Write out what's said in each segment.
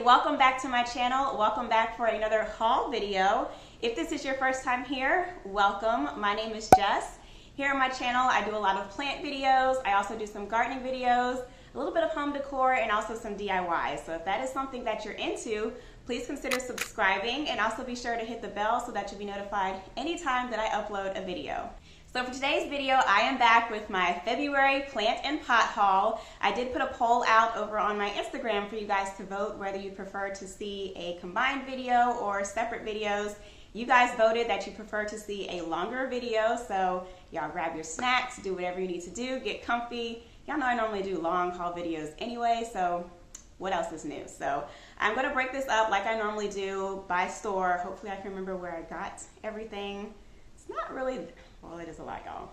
welcome back to my channel. Welcome back for another haul video. If this is your first time here, welcome. My name is Jess. Here on my channel, I do a lot of plant videos. I also do some gardening videos, a little bit of home decor, and also some DIY. So if that is something that you're into, please consider subscribing and also be sure to hit the bell so that you'll be notified anytime that I upload a video. So for today's video, I am back with my February plant and pot haul. I did put a poll out over on my Instagram for you guys to vote whether you prefer to see a combined video or separate videos. You guys voted that you prefer to see a longer video, so y'all grab your snacks, do whatever you need to do, get comfy. Y'all know I normally do long haul videos anyway, so what else is new? So I'm gonna break this up like I normally do by store. Hopefully I can remember where I got everything. It's not really, well, it is a lot, y'all.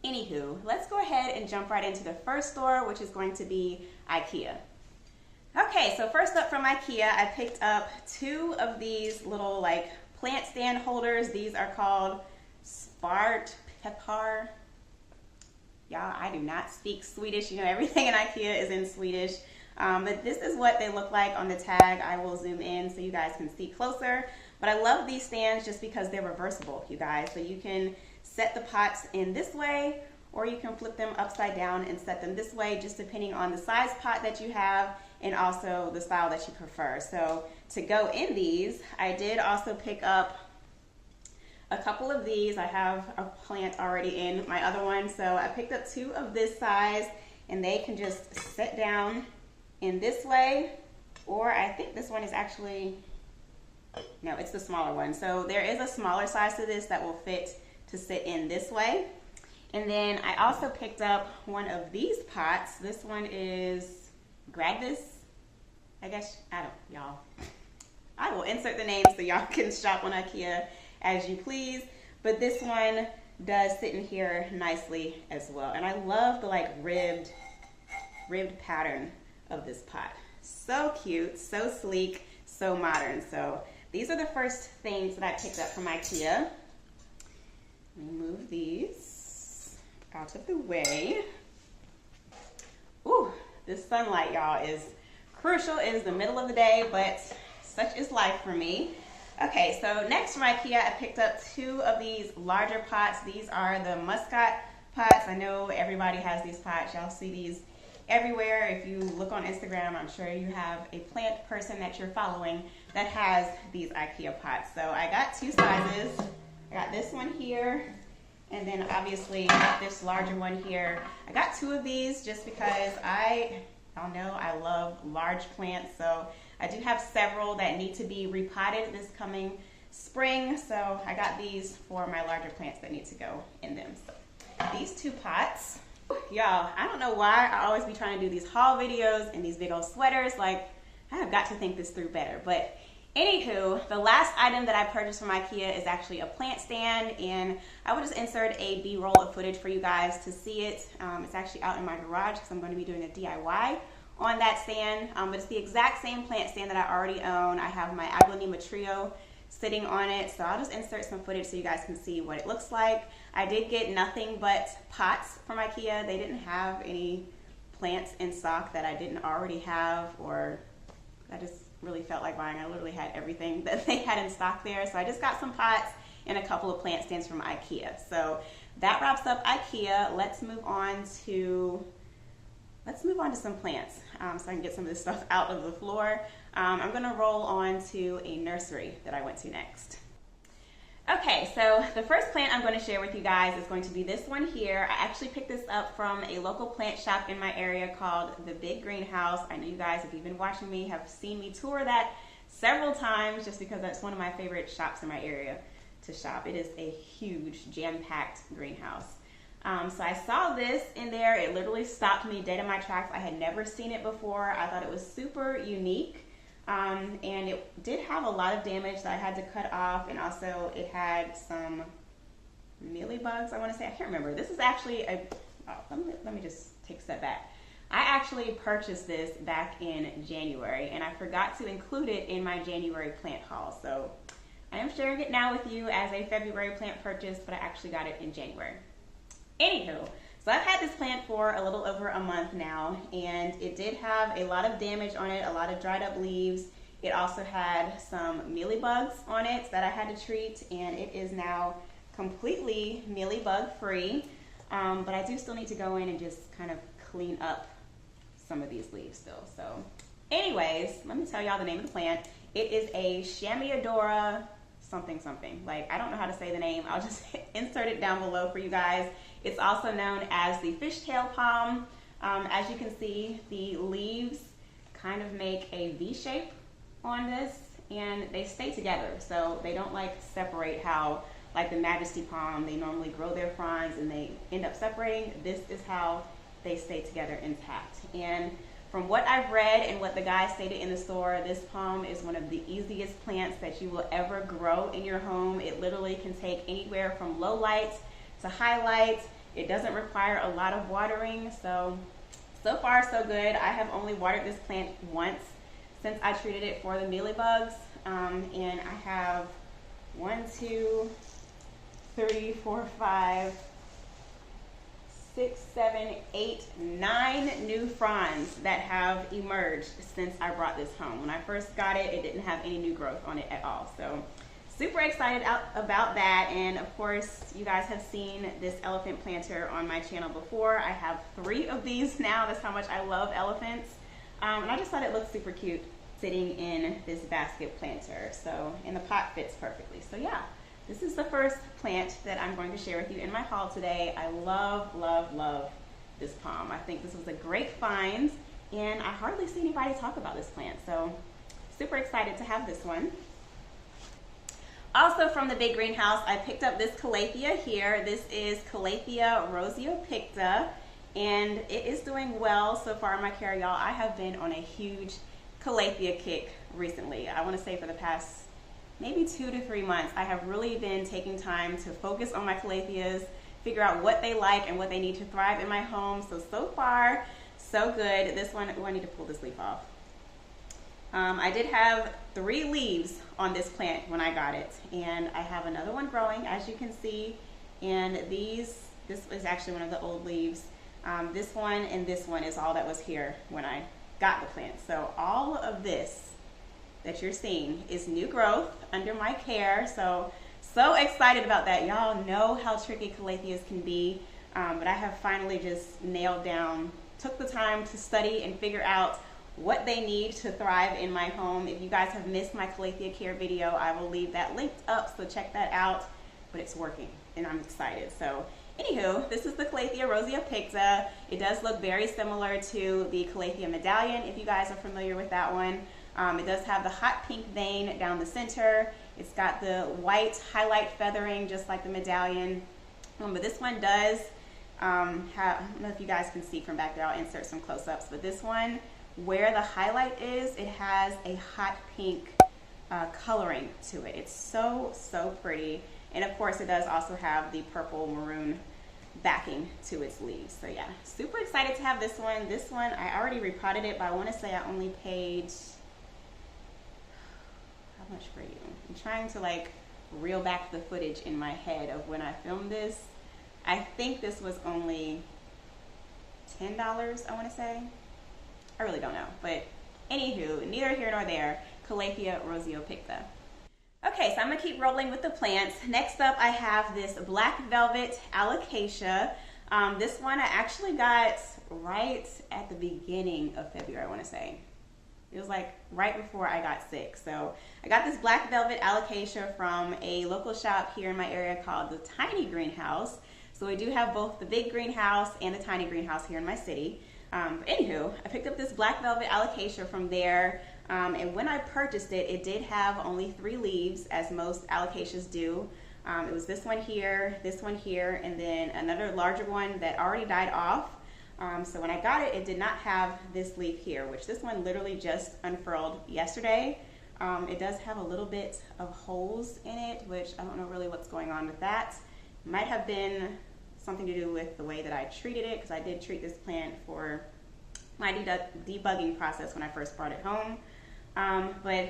Anywho, let's go ahead and jump right into the first store, which is going to be Ikea. Okay, so first up from Ikea, I picked up two of these little like plant stand holders. These are called Svartpeppar. Y'all, I do not speak Swedish. You know, everything in Ikea is in Swedish. But this is what they look like on the tag. I will zoom in so you guys can see closer. But I love these stands just because they're reversible, you guys. So you can set the pots in this way, or you can flip them upside down and set them this way, just depending on the size pot that you have and also the style that you prefer. So to go in these, I did also pick up a couple of these. I have a plant already in my other one. So I picked up two of this size, and they can just sit down in this way, or I think this one is actually, no, it's the smaller one. So there is a smaller size to this that will fit to sit in this way. And then I also picked up one of these pots. This one is Kreatyve, I guess, y'all. I will insert the name so y'all can shop on Ikea as you please. But this one does sit in here nicely as well. And I love the like ribbed pattern of this pot. So cute, so sleek, so modern. So these are the first things that I picked up from Ikea. Let me move these out of the way. Ooh, this sunlight, y'all, is crucial. It is the middle of the day, but such is life for me. Okay, so next from Ikea, I picked up two of these larger pots. These are the muscat pots. I know everybody has these pots. Y'all see these everywhere. If you look on Instagram, I'm sure you have a plant person that you're following that has these Ikea pots. So I got two sizes. I got this one here, and then obviously this larger one here. I got two of these just because y'all know I love large plants. So I do have several that need to be repotted this coming spring. So I got these for my larger plants that need to go in them. So these two pots. Y'all, I don't know why I always be trying to do these haul videos and these big old sweaters. Like, I have got to think this through better. But anywho, the last item that I purchased from Ikea is actually a plant stand, and I will just insert a B-roll of footage for you guys to see it. It's actually out in my garage because I'm going to be doing a DIY on that stand. But it's the exact same plant stand that I already own. I have my Aglaonema trio sitting on it, so I'll just insert some footage so you guys can see what it looks like. I did get nothing but pots from Ikea. They didn't have any plants in stock that I didn't already have, or I just really felt like buying. I literally had everything that they had in stock there, so I just got some pots and a couple of plant stands from Ikea. So that wraps up Ikea. Let's move on to some plants so I can get some of this stuff out of the floor. I'm gonna roll on to a nursery that I went to next. Okay, so the first plant I'm going to share with you guys is going to be this one here. I actually picked this up from a local plant shop in my area called The Big Greenhouse. I know you guys, if you've been watching me, have seen me tour that several times just because that's one of my favorite shops in my area to shop. It is a huge, jam-packed greenhouse. So I saw this in there. It literally stopped me dead in my tracks. I had never seen it before. I thought it was super unique. And it did have a lot of damage that I had to cut off, and also it had some mealybugs, I want to say. I can't remember. This is actually let me just take a step back. I actually purchased this back in January, and I forgot to include it in my January plant haul. So I am sharing it now with you as a February plant purchase, but I actually got it in January. Anywho, So I've had this plant for a little over a month now, and it did have a lot of damage on it, a lot of dried up leaves. It also had some mealybugs on it that I had to treat, and it is now completely mealybug free. But I do still need to go in and just kind of clean up some of these leaves still. So anyways, let me tell y'all the name of the plant. It is a Shamiadora something something. Like, I don't know how to say the name. I'll just insert it down below for you guys. It's also known as the fishtail palm. As you can see, the leaves kind of make a V shape on this, and they stay together. So they don't like separate how like the Majesty palm, they normally grow their fronds and they end up separating. This is how they stay together intact. And from what I've read and what the guy stated in the store, this palm is one of the easiest plants that you will ever grow in your home. It literally can take anywhere from low light to high light. It doesn't require a lot of watering. So far so good. I have only watered this plant once since I treated it for the mealybugs. And I have 1, 2, 3, 4, 5, 6, 7, 8, 9 new fronds that have emerged since I brought this home. When I first got it, it didn't have any new growth on it at all. So super excited about that. And of course, you guys have seen this elephant planter on my channel before. I have 3 of these now. That's how much I love elephants. And I just thought it looked super cute sitting in this basket planter. So, and the pot fits perfectly. So yeah. This is the first plant that I'm going to share with you in my haul today. I love, love, love this palm. I think this was a great find, and I hardly see anybody talk about this plant, so super excited to have this one. Also from the big greenhouse, I picked up this Calathea here. This is Calathea Rosiopicta, and it is doing well so far in my care, y'all. I have been on a huge Calathea kick recently. I want to say for the past maybe 2 to 3 months, I have really been taking time to focus on my Calatheas, figure out what they like and what they need to thrive in my home. So far, so good. This one, I need to pull this leaf off. I did have 3 leaves on this plant when I got it, and I have another one growing, as you can see. And this is actually one of the old leaves. This one and this one is all that was here when I got the plant. So all of this that you're seeing is new growth under my care. So excited about that. Y'all know how tricky Calatheas can be, but I have finally just nailed down, took the time to study and figure out what they need to thrive in my home. If you guys have missed my Calathea care video, I will leave that linked up, so check that out. But it's working and I'm excited. So anywho, this is the Calathea Rosiopicta. It does look very similar to the Calathea medallion, if you guys are familiar with that one. It does have the hot pink vein down the center. It's got the white highlight feathering just like the medallion. But this one does have, I don't know if you guys can see from back there, I'll insert some close-ups, but this one, where the highlight is, it has a hot pink coloring to it. It's so pretty. And of course it does also have the purple maroon backing to its leaves. So yeah, super excited to have this one. This one, I already repotted it, but I want to say I only paid, how much for you? I'm trying to like reel back the footage in my head of when I filmed this. I think this was only $10, I want to say. I really don't know, but anywho, neither here nor there. Calathea Rosiopicta. Okay, so I'm gonna keep rolling with the plants. Next up, I have this black velvet Alocasia. This one I actually got right at the beginning of February, I want to say. It was like right before I got sick. So I got this black velvet Alocasia from a local shop here in my area called the Tiny Greenhouse. So we do have both the big greenhouse and the tiny greenhouse here in my city. But anywho, I picked up this black velvet Alocasia from there. And when I purchased it, it did have only 3 leaves, as most Alocasias do. It was this one here, and then another larger one that already died off. So when I got it, it did not have this leaf here, which this one literally just unfurled yesterday. It does have a little bit of holes in it, which I don't know really what's going on with that. Might have been something to do with the way that I treated it, because I did treat this plant for my debugging process when I first brought it home. But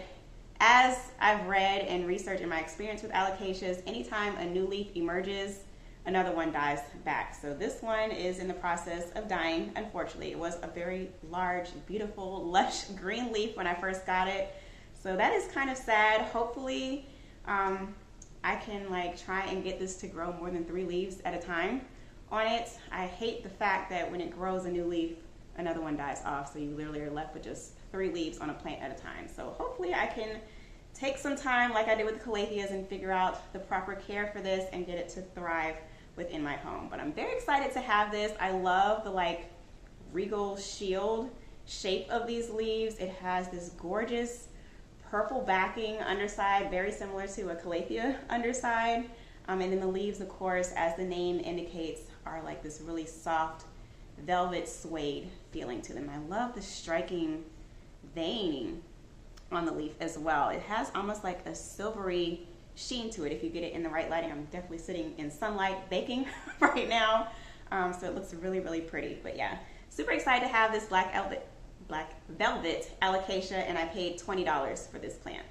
as I've read and researched in my experience with Alocasias, anytime a new leaf emerges another one dies back. So this one is in the process of dying, unfortunately. It was a very large, beautiful, lush green leaf when I first got it. So that is kind of sad. Hopefully I can like try and get this to grow more than 3 leaves at a time on it. I hate the fact that when it grows a new leaf, another one dies off. So you literally are left with just 3 leaves on a plant at a time. So hopefully I can take some time like I did with the Calatheas and figure out the proper care for this and get it to thrive within my home. But I'm very excited to have this. I love the like regal shield shape of these leaves. It has this gorgeous purple backing underside, very similar to a Calathea underside. And then the leaves, of course, as the name indicates, are like this really soft velvet suede feeling to them. I love the striking veining on the leaf as well. It has almost like a silvery sheen to it if you get it in the right lighting. I'm definitely sitting in sunlight baking right now, so it looks really, really pretty. But yeah, super excited to have this black velvet alocasia, and I paid $20 for this plant.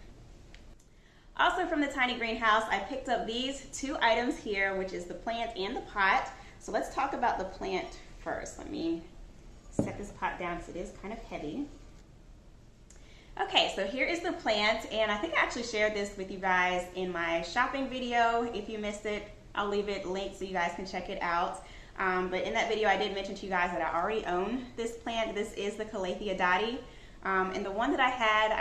Also from the tiny greenhouse, I picked up these 2 items here, which is the plant and the pot. So let's talk about the plant first. Let me set this pot down because it is kind of heavy. Okay, so here is the plant, and I think I actually shared this with you guys in my shopping video. If you missed it, I'll leave it linked so you guys can check it out. But in that video, I did mention to you guys that I already own this plant. This is the Calathea Dottie. And the one that I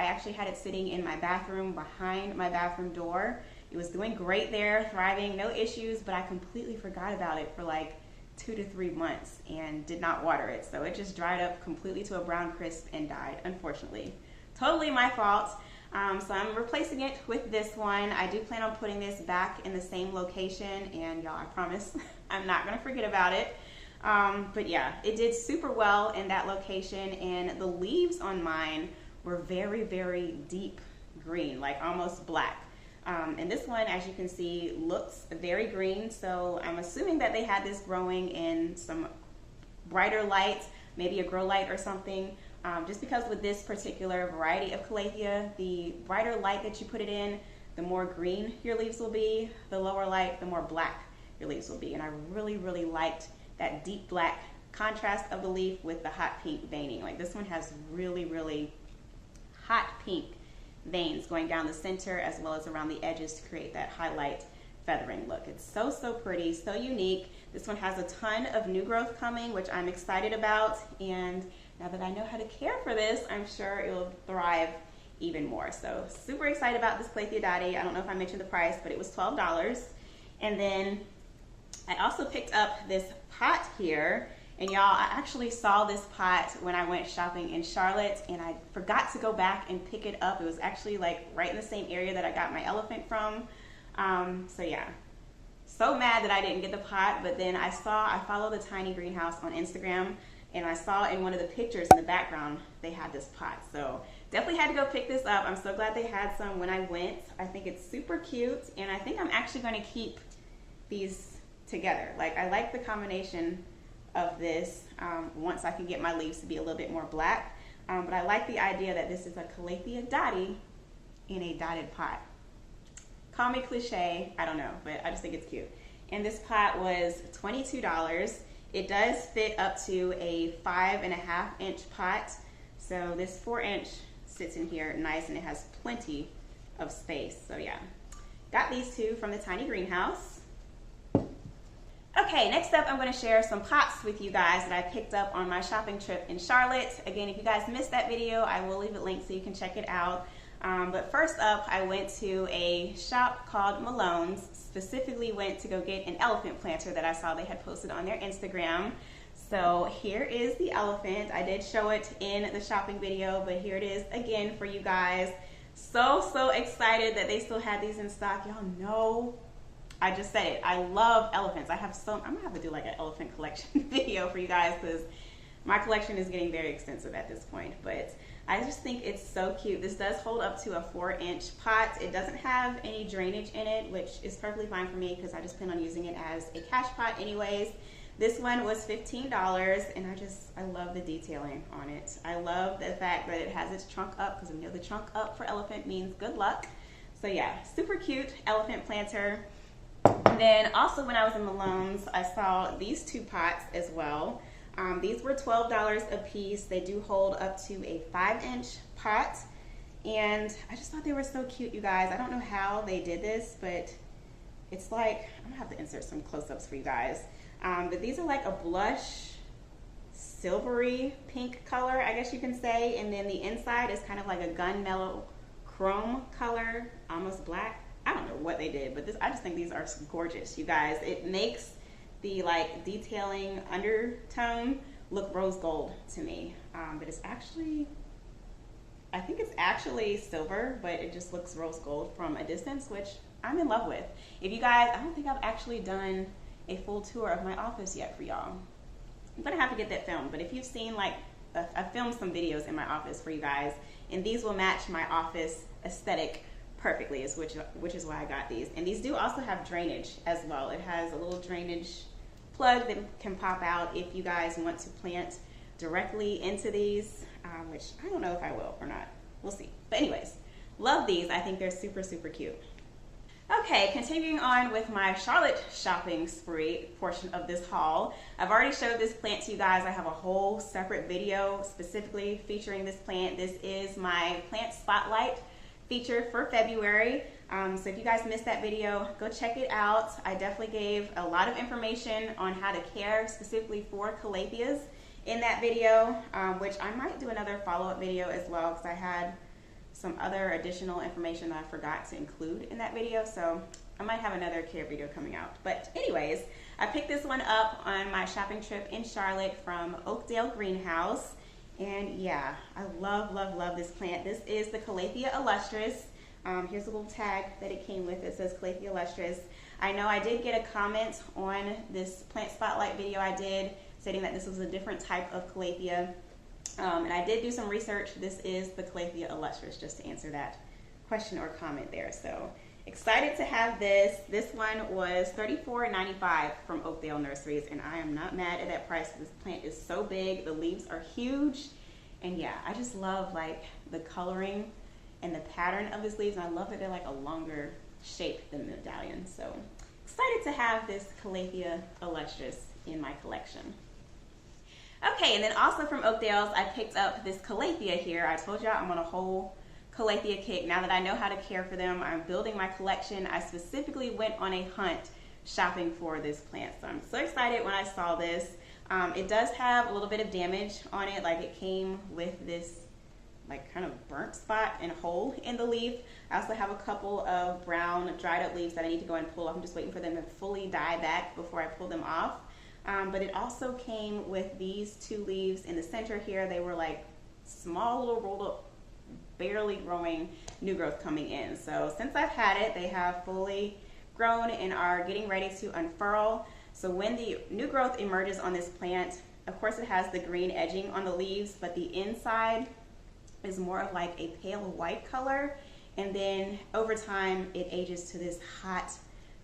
actually had it sitting in my bathroom behind my bathroom door. It was doing great there, thriving, no issues, but I completely forgot about it for like 2 to 3 months and did not water it. So it just dried up completely to a brown crisp and died, unfortunately. Totally my fault. So I'm replacing it with this one. I do plan on putting this back in the same location, and y'all, I promise I'm not gonna forget about it. But yeah, it did super well in that location, and the leaves on mine were very, very deep green, like almost black. And this one, as you can see, looks very green. So I'm assuming that they had this growing in some brighter light, maybe a grow light or something. Just because with this particular variety of Calathea, the brighter light that you put it in, the more green your leaves will be. The lower light, the more black your leaves will be. And I really, really liked that deep black contrast of the leaf with the hot pink veining. Like this one has really, really hot pink veins going down the center as well as around the edges to create that highlight feathering look. It's so, so pretty, so unique. This one has a ton of new growth coming, which I'm excited about. And now that I know how to care for this, I'm sure it will thrive even more. So super excited about this Calathea Dottie. I don't know if I mentioned the price, but it was $12. And then I also picked up this pot here. And y'all, I actually saw this pot when I went shopping in Charlotte, and I forgot to go back and pick it up. It was actually like right in the same area that I got my elephant from. So yeah, so mad that I didn't get the pot, but then I follow the tiny greenhouse on Instagram, and I saw in one of the pictures in the background, they had this pot. So definitely had to go pick this up. I'm so glad they had some when I went. I think it's super cute, and I think I'm actually going to keep these together. Like I like the combination of this once I can get my leaves to be a little bit more black. But I like the idea that this is a Calathea Dottie in a dotted pot. Call me cliche, I don't know, but I just think it's cute. And this pot was $22. It does fit up to a 5.5 inch pot. So this 4-inch sits in here nice, and it has plenty of space. So yeah, got these 2 from the tiny greenhouse. Okay, next up I'm going to share some pots with you guys that I picked up on my shopping trip in Charlotte. Again, if you guys missed that video, I will leave it linked so you can check it out. But first up, I went to a shop called Malones. Specifically went to go get an elephant planter that I saw they had posted on their Instagram. So here is the elephant. I did show it in the shopping video, but here it is again for you guys. So excited that they still had these in stock. Y'all know, I just said it, I love elephants. I'm gonna have to do like an elephant collection video for you guys because my collection is getting very extensive at this point, but I just think it's so cute. This does hold up to a 4-inch pot. It doesn't have any drainage in it, which is perfectly fine for me because I just plan on using it as a cash pot anyways. This one was $15, and I love the detailing on it. I love the fact that it has its trunk up, because we know the trunk up for elephant means good luck. So yeah, super cute elephant planter. And then also when I was in Malones, I saw these two pots as well. These were $12 a piece. They do hold up to a 5-inch pot. And I just thought they were so cute, you guys. I don't know how they did this, but it's like, I'm gonna have to insert some close-ups for you guys. But these are like a blush, silvery pink color, I guess you can say. And then the inside is kind of like a gunmetal chrome color, almost black. I don't know what they did, but I just think these are gorgeous, you guys. It makes the like detailing undertone look rose gold to me. But it's actually, I think it's actually silver, but it just looks rose gold from a distance, which I'm in love with. If you guys, I don't think I've actually done a full tour of my office yet for y'all. I'm gonna have to get that filmed, but if you've seen like, I filmed some videos in my office for you guys, and these will match my office aesthetic perfectly, which is why I got these. And these do also have drainage as well. It has a little drainage plug that can pop out if you guys want to plant directly into these, which I don't know if I will or not. We'll see. But anyways, love these. I think they're super, super cute. Okay, continuing on with my Charlotte shopping spree portion of this haul. I've already showed this plant to you guys. I have a whole separate video specifically featuring this plant. This is my plant spotlight feature for February. So if you guys missed that video, go check it out. I definitely gave a lot of information on how to care specifically for Calatheas in that video, which I might do another follow-up video as well, because I had some other additional information that I forgot to include in that video. So I might have another care video coming out. But anyways, I picked this one up on my shopping trip in Charlotte from Oakdale Greenhouse. And yeah, I love, love, love this plant. This is the Calathea illustris. Here's a little tag that it came with. It says Calathea illustris. I know I did get a comment on this plant spotlight video I did stating that this was a different type of Calathea. And I did do some research. This is the Calathea illustris, just to answer that question or comment there. So excited to have this. This one was $34.95 from Oakdale Nurseries, and I am not mad at that price. This plant is so big. The leaves are huge. And yeah, I just love like the coloring and the pattern of these leaves. And I love that they're like a longer shape than the medallion. So excited to have this Calathea illustris in my collection. Okay, and then also from Oakdale's, I picked up this Calathea here. I told y'all I'm on a whole Calathea kick. Now that I know how to care for them, I'm building my collection. I specifically went on a hunt shopping for this plant. So I'm so excited when I saw this. It does have a little bit of damage on it. Like it came with this like kind of burnt spot and hole in the leaf. I also have a couple of brown dried up leaves that I need to go and pull off. I'm just waiting for them to fully die back before I pull them off. But it also came with these two leaves in the center here. They were like small little rolled up, barely growing new growth coming in. So since I've had it, they have fully grown and are getting ready to unfurl. So when the new growth emerges on this plant, of course it has the green edging on the leaves, but the inside is more of like a pale white color. And then over time, it ages to this hot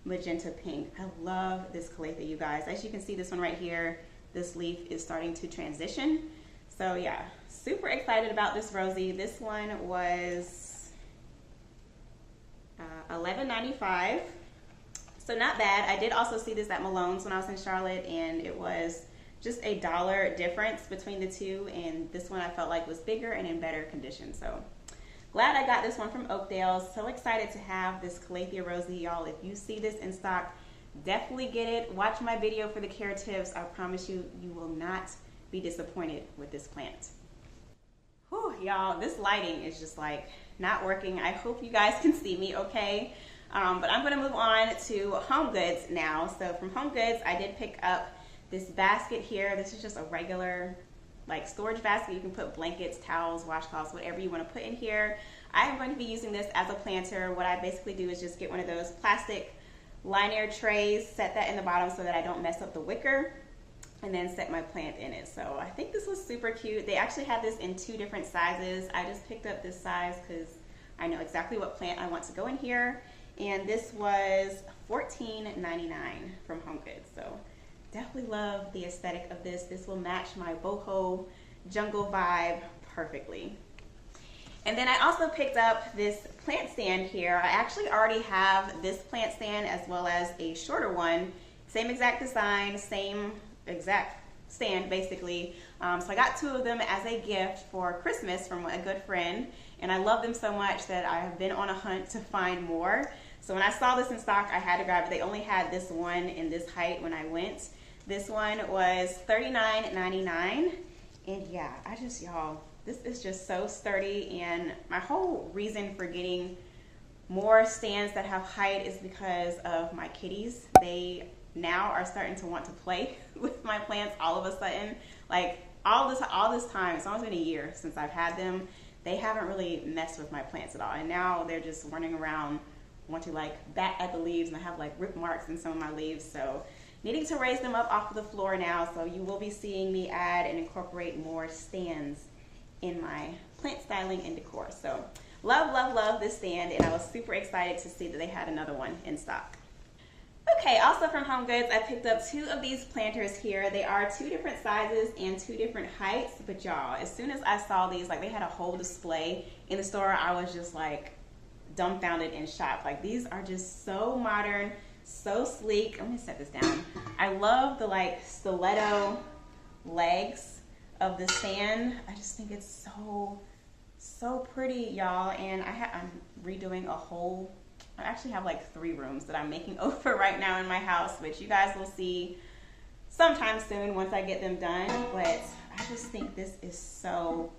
magenta pink. I love this Calathea, you guys. As you can see, this one right here, this leaf is starting to transition. So yeah, super excited about this Rosie. This one was $11.95. So not bad. I did also see this at Malones when I was in Charlotte, and it was just $1 difference between the two, and this one I felt like was bigger and in better condition. So glad I got this one from Oakdale. So excited to have this Calathea Rosie, y'all. If you see this in stock, definitely get it. Watch my video for the care tips. I promise you, you will not be disappointed with this plant. Whew, y'all, this lighting is just like not working. I hope you guys can see me okay. But I'm gonna move on to Home Goods now. So from Home Goods, I did pick up this basket here. This is just a regular like storage basket. You can put blankets, towels, washcloths, whatever you want to put in here. I am going to be using this as a planter. What I basically do is just get one of those plastic linear trays, set that in the bottom so that I don't mess up the wicker, and then set my plant in it. So I think this was super cute. They actually have this in 2 different sizes. I just picked up this size because I know exactly what plant I want to go in here. And this was $14.99 from Home Goods. So definitely love the aesthetic of this. This will match my boho jungle vibe perfectly. And then I also picked up this plant stand here. I actually already have this plant stand as well as a shorter one. Same exact design, same exact stand basically. So I got 2 of them as a gift for Christmas from a good friend. And I love them so much that I have been on a hunt to find more. So when I saw this in stock, I had to grab it. They only had this one in this height when I went. This one was $39.99. And yeah, y'all, this is just so sturdy. And my whole reason for getting more stands that have height is because of my kitties. They now are starting to want to play with my plants all of a sudden. Like all this time, it's almost been a year since I've had them. They haven't really messed with my plants at all. And now they're just running around, want to like bat at the leaves, and I have like rip marks in some of my leaves. So needing to raise them up off of the floor now. So you will be seeing me add and incorporate more stands in my plant styling and decor. So love, love, love this stand. And I was super excited to see that they had another one in stock. Okay, also from Home Goods, I picked up 2 of these planters here. They are 2 different sizes and 2 different heights, but y'all, as soon as I saw these, like they had a whole display in the store, I was just like dumbfounded and shocked. Like these are just so modern, so sleek. Let me set this down. I love the like stiletto legs of the stand. I just think it's so pretty, y'all. And I'm redoing a whole, I actually have like 3 rooms that I'm making over right now in my house, which you guys will see sometime soon once I get them done. But I just think this is so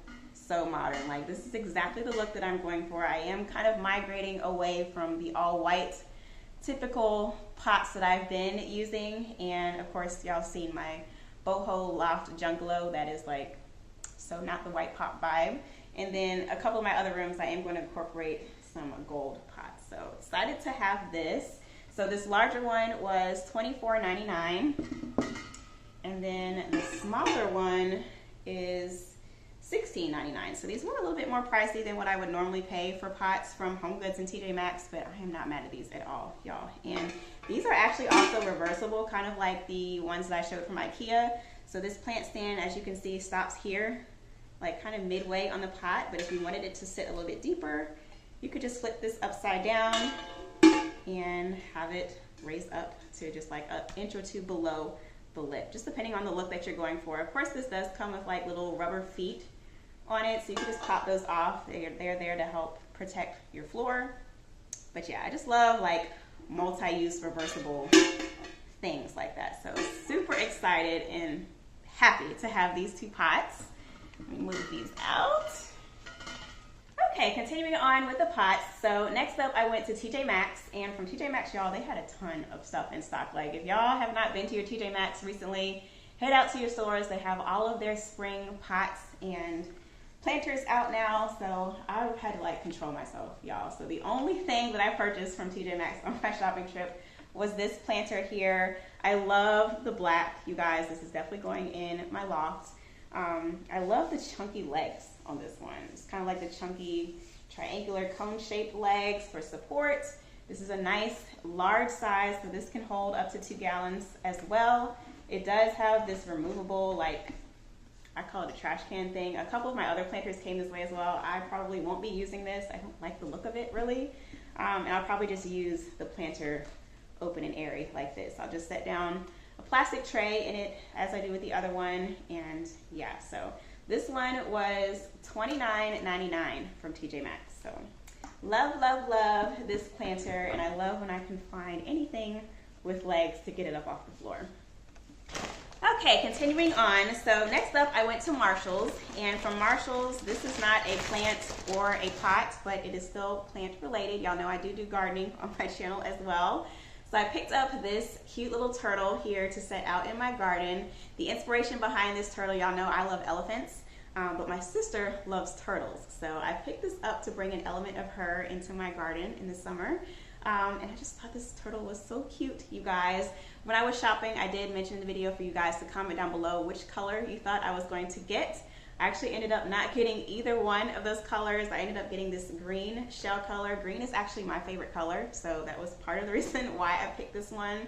modern. Like this is exactly the look that I'm going for. I am kind of migrating away from the all white typical pots that I've been using. And of course y'all seen my boho loft jungalow. That is like, so not the white pot vibe. And then a couple of my other rooms I am going to incorporate some gold pots. So excited to have this. So this larger one was $24.99, and then the smaller one is $16.99. So these were a little bit more pricey than what I would normally pay for pots from Home Goods and TJ Maxx, but I am not mad at these at all, y'all. And these are actually also reversible, kind of like the ones that I showed from Ikea. So this plant stand, as you can see, stops here, like kind of midway on the pot, but if you wanted it to sit a little bit deeper, you could just flip this upside down and have it raised up to just like an inch or 2 below the lip, just depending on the look that you're going for. Of course, this does come with like little rubber feet on it, so you can just pop those off. They're there to help protect your floor. But yeah, I just love like multi-use reversible things like that. So super excited and happy to have these 2 pots. Let me move these out. Okay, continuing on with the pots. So next up, I went to TJ Maxx, and from TJ Maxx, y'all, they had a ton of stuff in stock. Like if y'all have not been to your TJ Maxx recently, head out to your stores. They have all of their spring pots and planters out now. So I had to like control myself, y'all. So the only thing that I purchased from TJ Maxx on my shopping trip was this planter here. I love the black, you guys. This is definitely going in my loft. I love the chunky legs on this one. It's kind of like the chunky triangular cone-shaped legs for support. This is a nice large size, so this can hold up to 2 gallons as well. It does have this removable, like, I call it a trash can thing. A couple of my other planters came this way as well. I probably won't be using this. I don't like the look of it really. And I'll probably just use the planter open and airy like this. I'll just set down a plastic tray in it as I do with the other one. And yeah, so this one was $29.99 from TJ Maxx. So love, love, love this planter. And I love when I can find anything with legs to get it up off the floor. Okay, continuing on. So next up, I went to Marshall's, and from Marshall's, this is not a plant or a pot, but it is still plant related. Y'all know I do gardening on my channel as well. So I picked up this cute little turtle here to set out in my garden. The inspiration behind this turtle, y'all know I love elephants, but my sister loves turtles. So I picked this up to bring an element of her into my garden in the summer. And I just thought this turtle was so cute, you guys. When I was shopping, I did mention in the video for you guys to comment down below which color you thought I was going to get. I actually ended up not getting either one of those colors. I ended up getting this green shell color. Green is actually my favorite color, so that was part of the reason why I picked this one.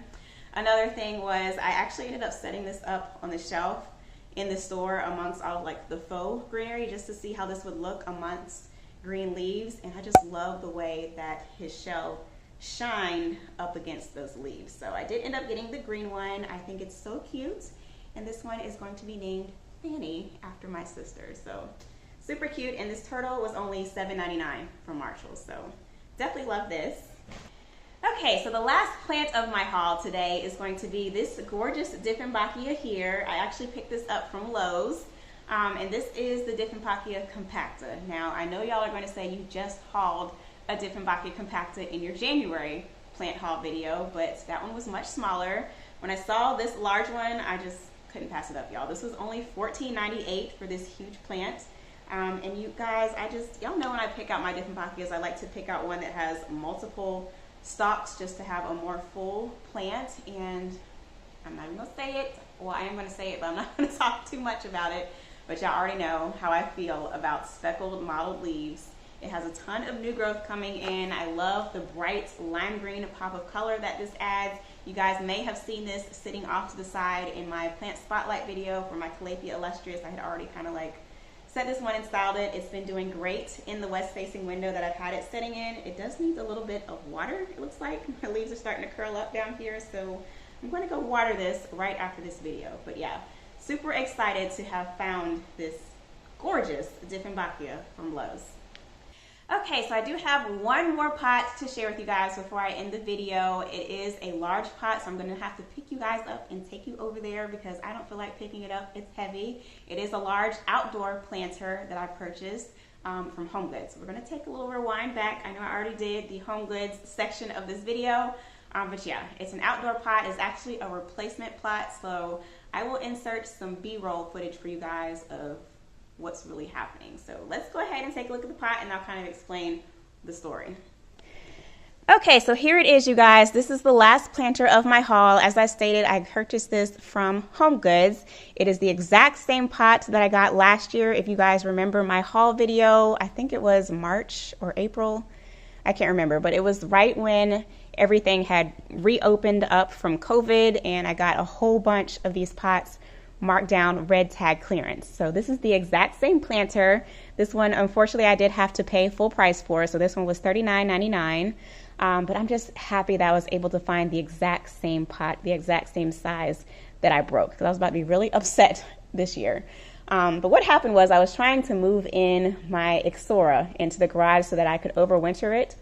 Another thing was I actually ended up setting this up on the shelf in the store amongst all like the faux greenery just to see how this would look amongst, green leaves, and I just love the way that his shell shined up against those leaves. So I did end up getting the green one. I think it's so cute, and this one is going to be named Fanny after my sister. So super cute, and this turtle was only $7.99 from Marshalls, so definitely love this. Okay, so the last plant of my haul today is going to be this gorgeous Dieffenbachia here. I actually picked this up from Lowe's, and this is the Dieffenbachia compacta. Now, I know y'all are going to say you just hauled a Dieffenbachia compacta in your January plant haul video, but that one was much smaller. When I saw this large one, I just couldn't pass it up, y'all. This was only $14.98 for this huge plant. And you guys, y'all know when I pick out my Dieffenbachias, I like to pick out one that has multiple stalks just to have a more full plant. And I'm not even gonna say it. Well, I am gonna say it, but I'm not gonna talk too much about it. But y'all already know how I feel about speckled mottled leaves. It has a ton of new growth coming in. I love the bright lime green pop of color that this adds. You guys may have seen this sitting off to the side in my plant spotlight video for my Calathea illustrious. I had already kind of like set this one and styled it. It's been doing great in the west facing window that I've had it sitting in. It does need a little bit of water, it looks like. My leaves are starting to curl up down here, so I'm going to go water this right after this video. But yeah, super excited to have found this gorgeous Dieffenbachia from Lowe's. Okay, so I do have one more pot to share with you guys before I end the video. It is a large pot, so I'm going to have to pick you guys up and take you over there because I don't feel like picking it up. It's heavy. It is a large outdoor planter that I purchased from HomeGoods. We're going to take a little rewind back. I know I already did the HomeGoods section of this video, but yeah, it's an outdoor pot. It's actually a replacement plot, so I will insert some B-roll footage for you guys of what's really happening. So let's go ahead and take a look at the pot and I'll kind of explain the story. Okay, so here it is, you guys. This is the last planter of my haul. As I stated, I purchased this from HomeGoods. It is the exact same pot that I got last year. If you guys remember my haul video, I think it was March or April. I can't remember, but it was right when everything had reopened up from COVID, and I got a whole bunch of these pots marked down red tag clearance. So this is the exact same planter. This one, unfortunately, I did have to pay full price for, so this one was $39.99. But I'm just happy that I was able to find the exact same pot, the exact same size that I broke, because I was about to be really upset this year. But what happened was I was trying to move in my Ixora into the garage so that I could overwinter it.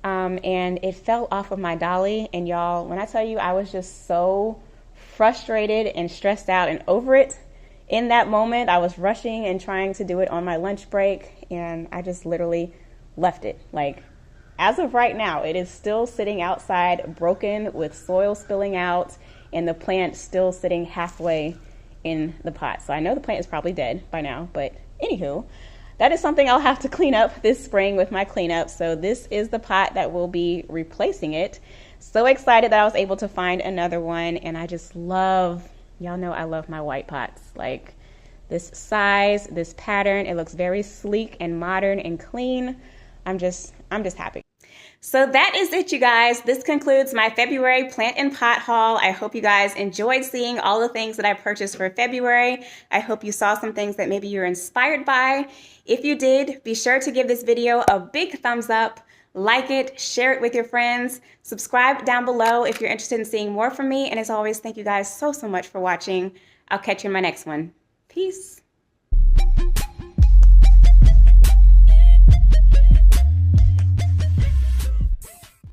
And it fell off of my dolly. And y'all, when I tell you I was just so frustrated and stressed out and over it in that moment, I was rushing and trying to do it on my lunch break, and I just literally left it. Like, as of right now, it is still sitting outside broken with soil spilling out and the plant still sitting halfway in the pot. So I know the plant is probably dead by now, but anywho, that is something I'll have to clean up this spring with my cleanup. So this is the pot that will be replacing it. So excited that I was able to find another one, and I just love, y'all know I love my white pots. Like, this size, this pattern, it looks very sleek and modern and clean. I'm just happy. So that is it, you guys. This concludes my February plant and pot haul. I hope you guys enjoyed seeing all the things that I purchased for February. I hope you saw some things that maybe you're inspired by. If you did, be sure to give this video a big thumbs up. Like it, share it with your friends, subscribe down below if you're interested in seeing more from me. And as always, thank you guys so much for watching. I'll catch you in my next one. Peace.